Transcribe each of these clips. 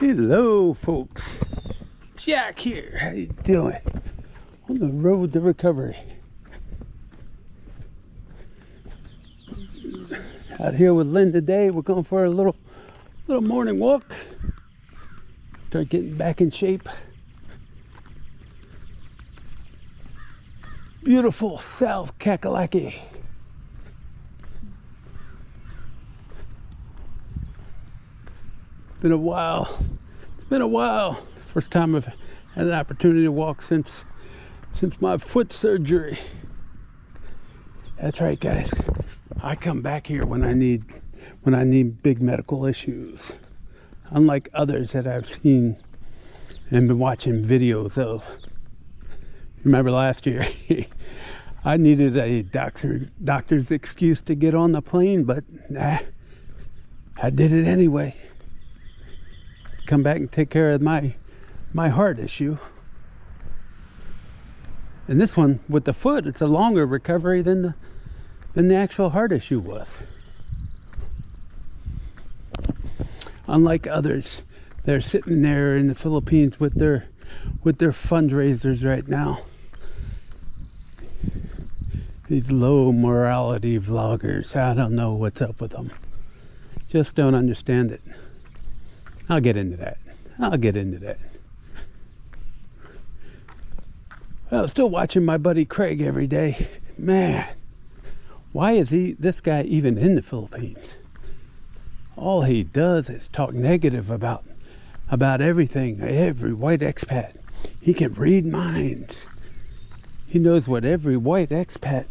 Hello folks, Jack here. How you doing? On the road to recovery. Out here with Lynn today. We're going for a little morning walk. Start getting back in shape. Beautiful South Kakalaki. Been a while. It's been a while. First time I've had an opportunity to walk since my foot surgery. That's right, guys. I come back here when I need big medical issues. Unlike others that I've seen and been watching videos of. Remember last year, I needed a doctor's excuse to get on the plane, but nah, I did it anyway. Come back and take care of my heart issue. And this one with the foot, it's a longer recovery than the actual heart issue was. Unlike others, they're sitting there in the Philippines with their fundraisers right now. These low morality vloggers, I don't know what's up with them. Just don't understand it. I'll get into that. Well, still watching my buddy Craig every day. Man, why is this guy even in the Philippines? All he does is talk negative about everything, every white expat. He can read minds. He knows what every white expat,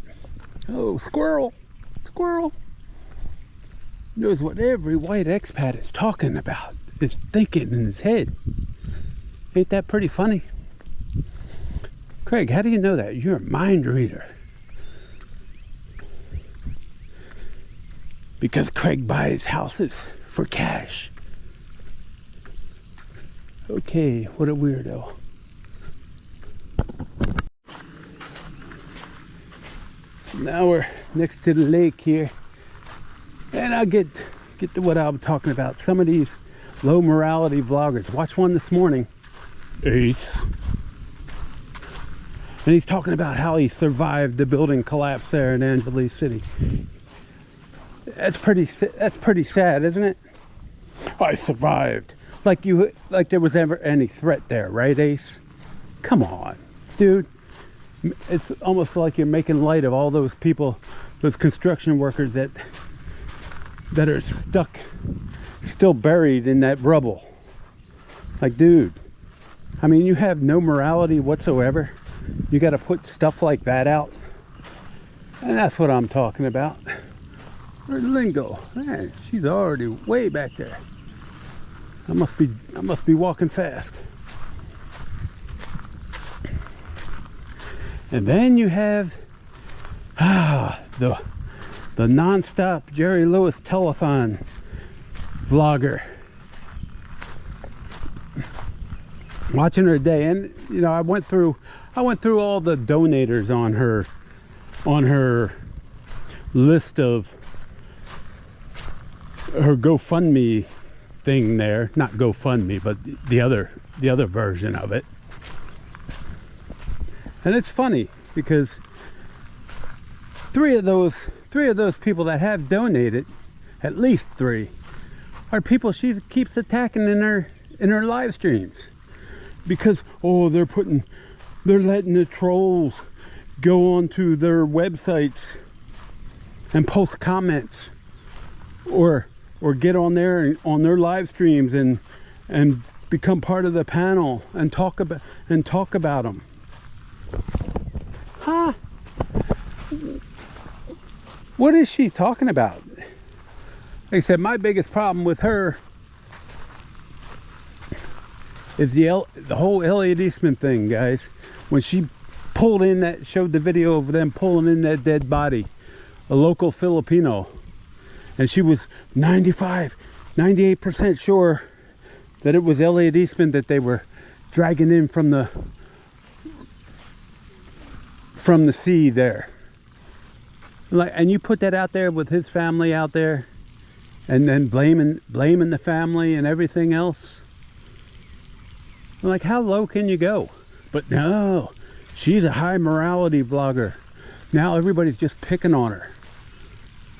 squirrel, knows what every white expat is talking about, is thinking in his head. Ain't that pretty funny? Craig, how do you know that? You're a mind reader. Because Craig buys houses for cash. Okay, what a weirdo. Now we're next to the lake here. And I'll get to what I'm talking about. Some of these low morality vloggers. Watch one this morning. Ace. And he's talking about how he survived the building collapse there in Angeles City. That's pretty sad, isn't it? I survived. Like there was ever any threat there, right, Ace? Come on, dude. It's almost like you're making light of all those people, those construction workers that are stuck, still buried in that rubble. Like, dude, I mean, you have no morality whatsoever. You got to put stuff like that out. And that's what I'm talking about. Where's Lingo? Man, she's already way back there. I must be walking fast. And then you have the non-stop Jerry Lewis telethon vlogger. Watching her day, and you know, I went through all the donators on her list of her GoFundMe thing there. Not GoFundMe, but the other version of it. And it's funny because three of those people that have donated, at least three, are people she keeps attacking in her live streams. Because they're letting the trolls go onto their websites and post comments or get on there on their live streams and become part of the panel and talk about them. Huh? What is she talking about? Like I said, my biggest problem with her is the whole Elliot Eastman thing, guys. When she showed the video of them pulling in that dead body, a local Filipino, and she was 98% sure that it was Elliot Eastman that they were dragging in from the sea there. And you put that out there with his family out there, and then blaming the family and everything else. I'm like, how low can you go? But no, she's a high morality vlogger. Now everybody's just picking on her.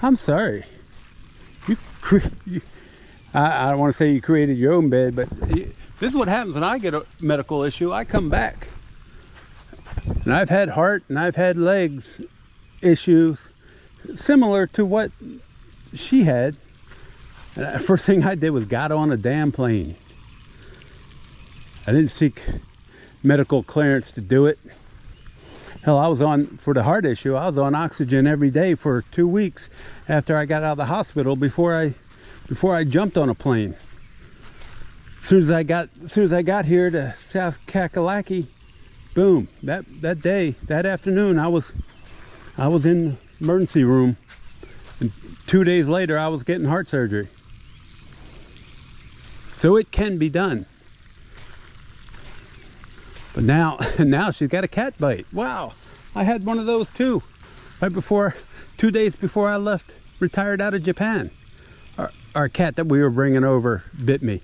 I'm sorry. I don't want to say you created your own bed, but this is what happens when I get a medical issue. I come back. And I've had heart and I've had legs issues similar to what she had. And the first thing I did was got on a damn plane. I didn't seek medical clearance to do it. Hell, I was on, for the heart issue, I was on oxygen every day for 2 weeks after I got out of the hospital before I jumped on a plane. As soon as I got here to South Kakalaki, boom, that day, that afternoon, I was in the emergency room, and 2 days later I was getting heart surgery. So it can be done. But now she's got a cat bite. Wow, I had one of those too. Right before, 2 days before I left, retired out of Japan. Our cat that we were bringing over bit me.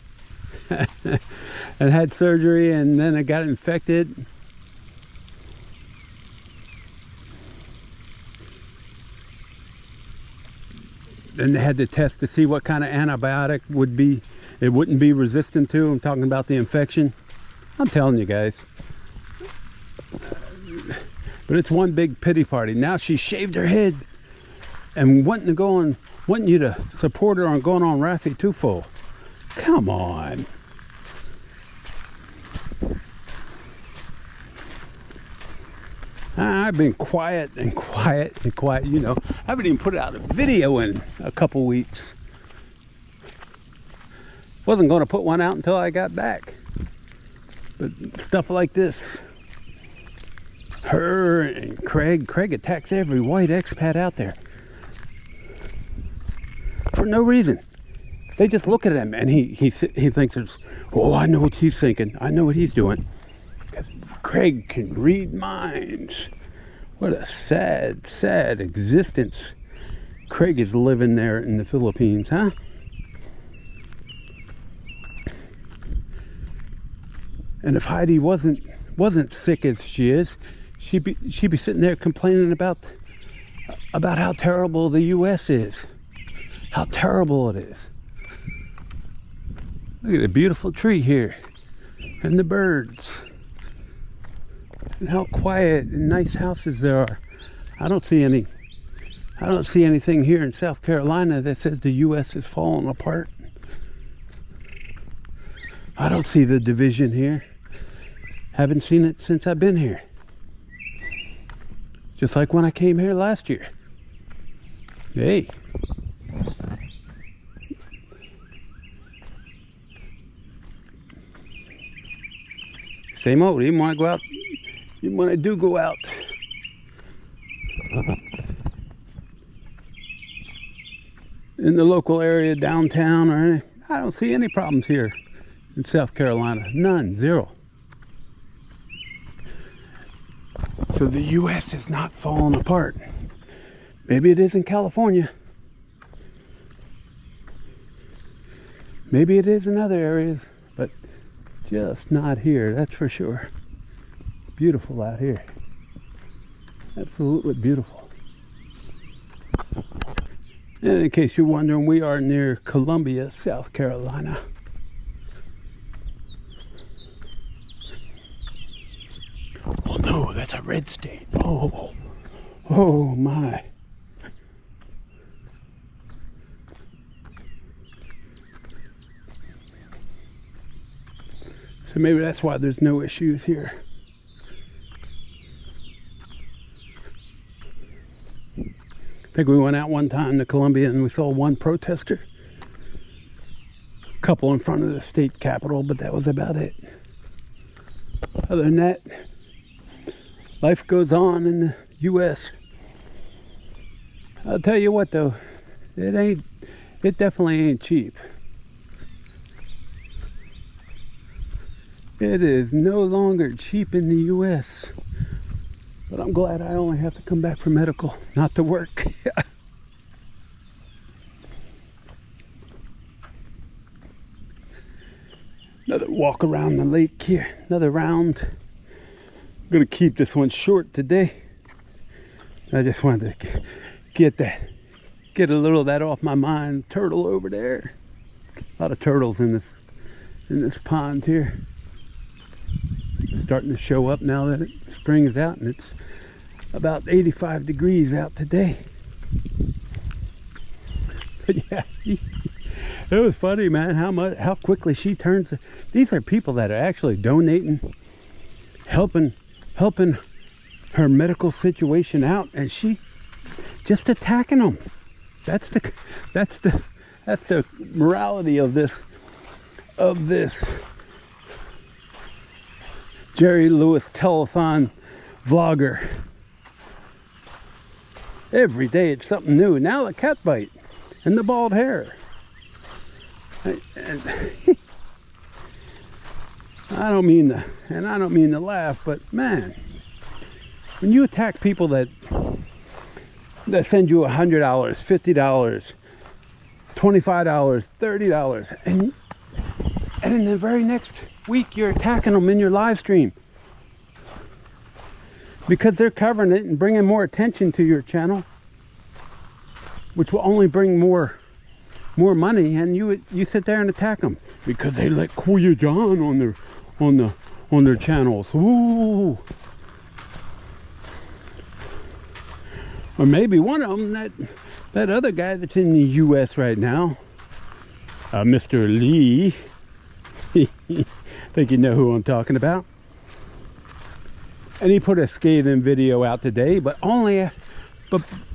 And had surgery, and then it got infected. Then they had to test to see what kind of antibiotic it wouldn't be resistant to. I'm talking about the infection. I'm telling you guys. But it's one big pity party. Now she shaved her head and wanting you to support her on going on Raffy Tufo. Come on. I've been quiet and quiet and quiet, you know. I haven't even put out a video in a couple weeks. Wasn't going to put one out until I got back. But stuff like this. Her and Craig attacks every white expat out there. For no reason. They just look at him and he thinks it's, oh, I know what he's thinking. I know what he's doing. Because Craig can read minds. What a sad, sad existence Craig is living there in the Philippines, huh? And if Heidi wasn't sick as she is, she'd be sitting there complaining about how terrible the U.S. is. How terrible it is. Look at the beautiful tree here. And the birds. And how quiet and nice houses there are. I don't see anything here in South Carolina that says the U.S. is falling apart. I don't see the division here. Haven't seen it since I've been here. Just like when I came here last year. Hey. Same old, even when I go out, even when I do go out. In the local area, downtown, or anything, I don't see any problems here in South Carolina. None, zero. So the U.S. is not falling apart. Maybe it is in California. Maybe it is in other areas, but just not here, that's for sure. Beautiful out here. Absolutely beautiful. And in case you're wondering, we are near Columbia, South Carolina. Oh no, that's a red state. Oh my. So maybe that's why there's no issues here. I think we went out one time to Columbia and we saw one protester. A couple in front of the state capitol, but that was about it. Other than that, life goes on in the U.S. I'll tell you what though, it definitely ain't cheap. It is no longer cheap in the U.S. But I'm glad I only have to come back for medical, not to work. Another walk around the lake here. Another round. I'm gonna keep this one short today. I just wanted to get a little of that off my mind. Turtle over there. A lot of turtles in this pond here. Starting to show up now that spring is out, and it's about 85 degrees out today. But yeah, it was funny, man, how quickly she turns. These are people that are actually donating, helping her medical situation out, and she just attacking them. That's the morality of this Jerry Lewis telethon vlogger. Every day it's something new. Now the cat bite and the bald hair. And I don't mean to laugh, but man, when you attack people that send you $100, $50, $25, $30, and in the very next week you're attacking them in your live stream because they're covering it and bringing more attention to your channel, which will only bring more money, and you sit there and attack them because they let Kuya John on their channels. Ooh. Or maybe one of them, that other guy that's in the US right now, Mr. Lee. Think you know who I'm talking about. And he put a scathing video out today, but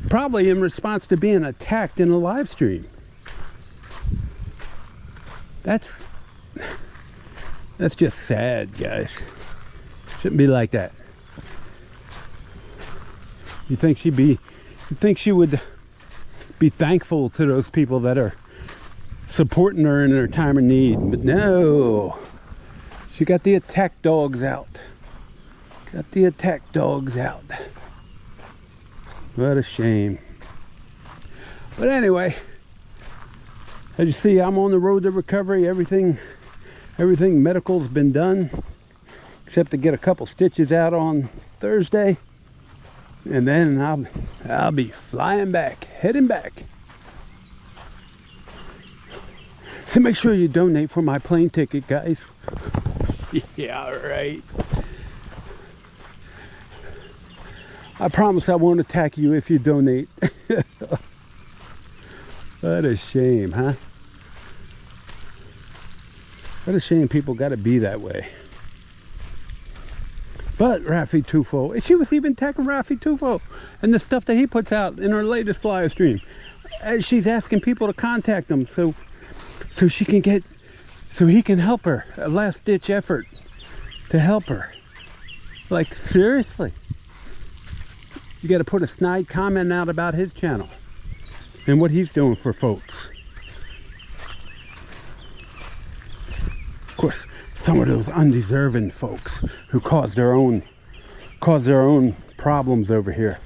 probably in response to being attacked in a live stream. That's just sad, guys. Shouldn't be like that. You think she would be thankful to those people that are supporting her in her time of need, but no. She got the attack dogs out. Got the attack dogs out. What a shame. But anyway, as you see, I'm on the road to recovery. Everything medical's been done, except to get a couple stitches out on Thursday, and then I'll be flying back, heading back. So make sure you donate for my plane ticket, guys. Yeah, right. I promise I won't attack you if you donate. What a shame, huh? What a shame people got to be that way. But Rafi Tufo, she was even attacking Rafi Tufo and the stuff that he puts out in her latest live stream. As she's asking people to contact him so he can help her. A last ditch effort to help her. Like, seriously. You got to put a snide comment out about his channel and what he's doing for folks. Of course, some of those undeserving folks who cause their own problems over here.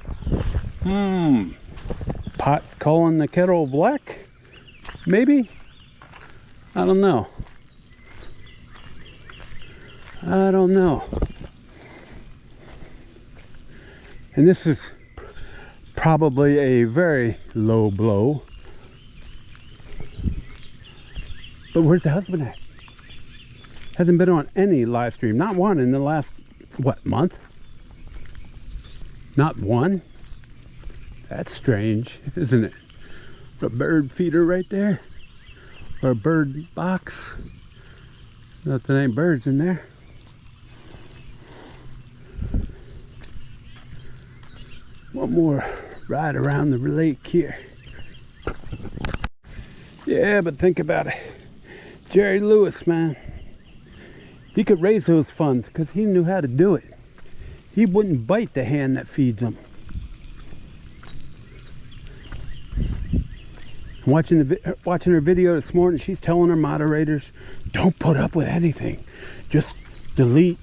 Pot calling the kettle black? Maybe? I don't know. I don't know. And this is probably a very low blow. But where's the husband at? Hasn't been on any live stream. Not one in the last, what, month? Not one? That's strange, isn't it? A bird feeder right there. Or a bird box. Nothing, ain't birds in there. One more ride around the lake here. Yeah, but think about it. Jerry Lewis, man. He could raise those funds because he knew how to do it. He wouldn't bite the hand that feeds him. Watching her video this morning, she's telling her moderators, don't put up with anything. Just delete.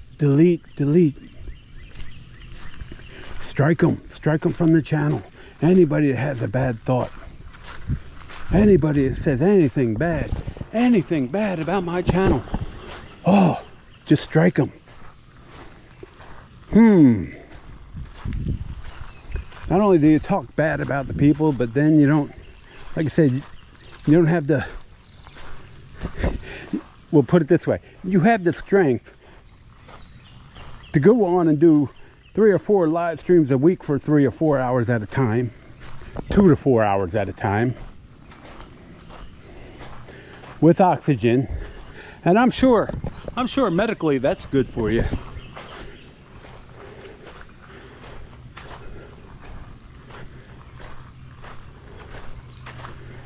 Strike them from the channel. Anybody that has a bad thought, anybody that says anything bad about my channel, Oh, just strike them. Not only do you talk bad about the people, but then you don't, like I said, you don't have the, we'll put it this way, you have the strength to go on and do 3 or 4 live streams a week for 3 or 4 hours at a time, 2 to 4 hours at a time, with oxygen. And I'm sure medically that's good for you.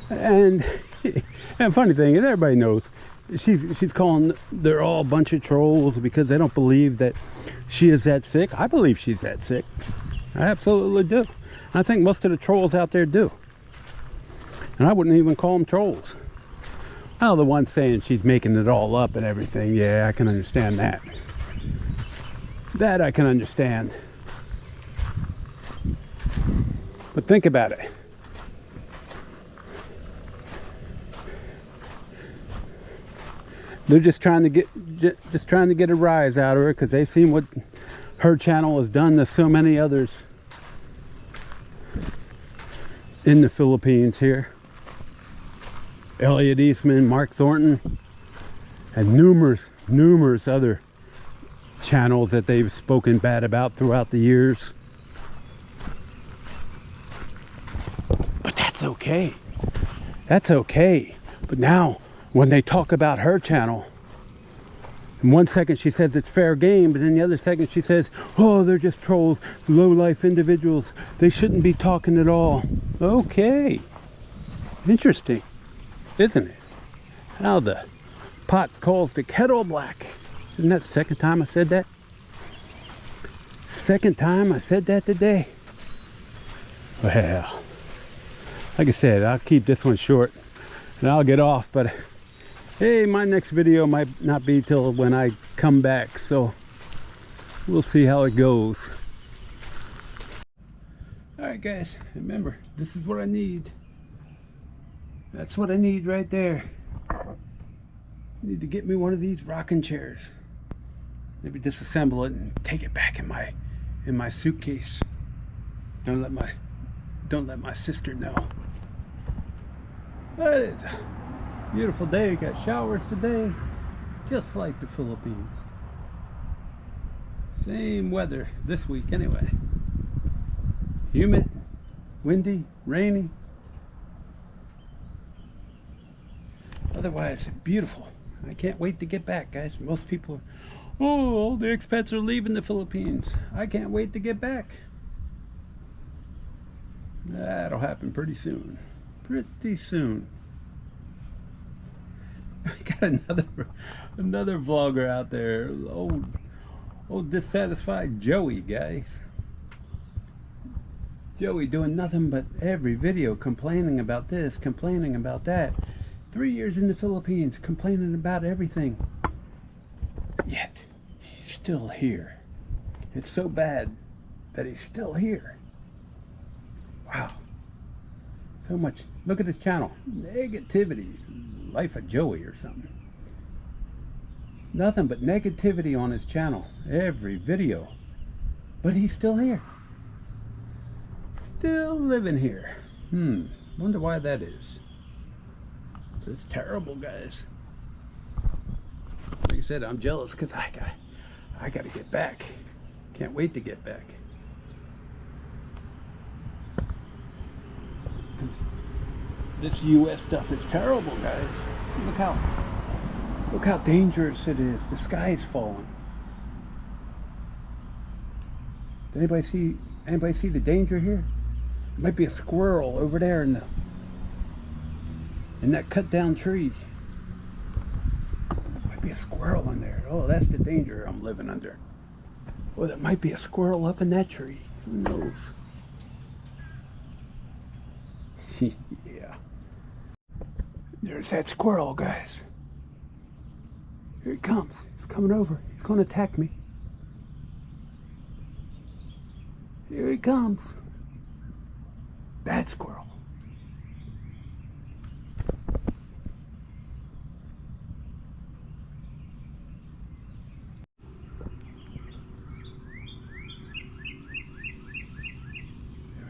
And funny thing is, everybody knows she's calling, they're all a bunch of trolls because they don't believe that she is that sick. I believe she's that sick. I absolutely do. I think most of the trolls out there do. And I wouldn't even call them trolls. Oh, the one saying she's making it all up and everything, yeah, I can understand that. That I can understand. But think about it. They're just trying to get a rise out of her because they've seen what her channel has done to so many others in the Philippines here. Elliot Eastman, Mark Thornton, and numerous other channels that they've spoken bad about throughout the years. But that's okay. That's okay. But now, when they talk about her channel, in one second she says it's fair game, but then the other second she says, oh, they're just trolls, low-life individuals, they shouldn't be talking at all. Okay. Interesting, isn't it? How the pot calls the kettle black. Isn't that the second time I said that? Second time I said that today. Well, like I said, I'll keep this one short and I'll get off, but hey, my next video might not be till when I come back, so we'll see how it goes. Alright guys, remember, this is what I need. That's what I need right there. I need to get me one of these rocking chairs. Maybe disassemble it and take it back in my suitcase. Don't let my sister know. But it's a beautiful day. Got showers today, just like the Philippines. Same weather this week anyway. Humid, windy, rainy. Otherwise, beautiful. I can't wait to get back, guys. Most people are, oh, all the expats are leaving the Philippines. I can't wait to get back. That'll happen pretty soon. Pretty soon. I got another vlogger out there. Old dissatisfied Joey, guys. Joey doing nothing but every video complaining about this, complaining about that. 3 years in the Philippines, complaining about everything. Yet, he's still here. It's so bad that he's still here. Wow. So much. Look at his channel. Negativity. Life of Joey or something. Nothing but negativity on his channel. Every video. But he's still here. Still living here. Wonder why that is. It's terrible, guys. Like I said, I'm jealous because I got to get back. Can't wait to get back. This U.S. stuff is terrible, guys. Look how dangerous it is. The sky is falling. Did anybody see the danger here? There might be a squirrel over there in that cut down tree. There might be a squirrel in there. Oh, that's the danger I'm living under. Well, there might be a squirrel up in that tree. Who knows? Yeah. There's that squirrel, guys. Here he comes. He's coming over. He's going to attack me. Here he comes. Bad squirrel.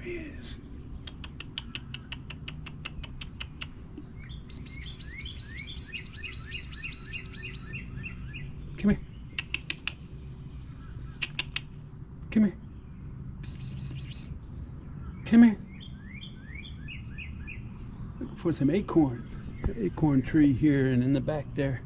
There he is. Come here. Come here. Come here. Looking for some acorns. Acorn tree here and in the back there.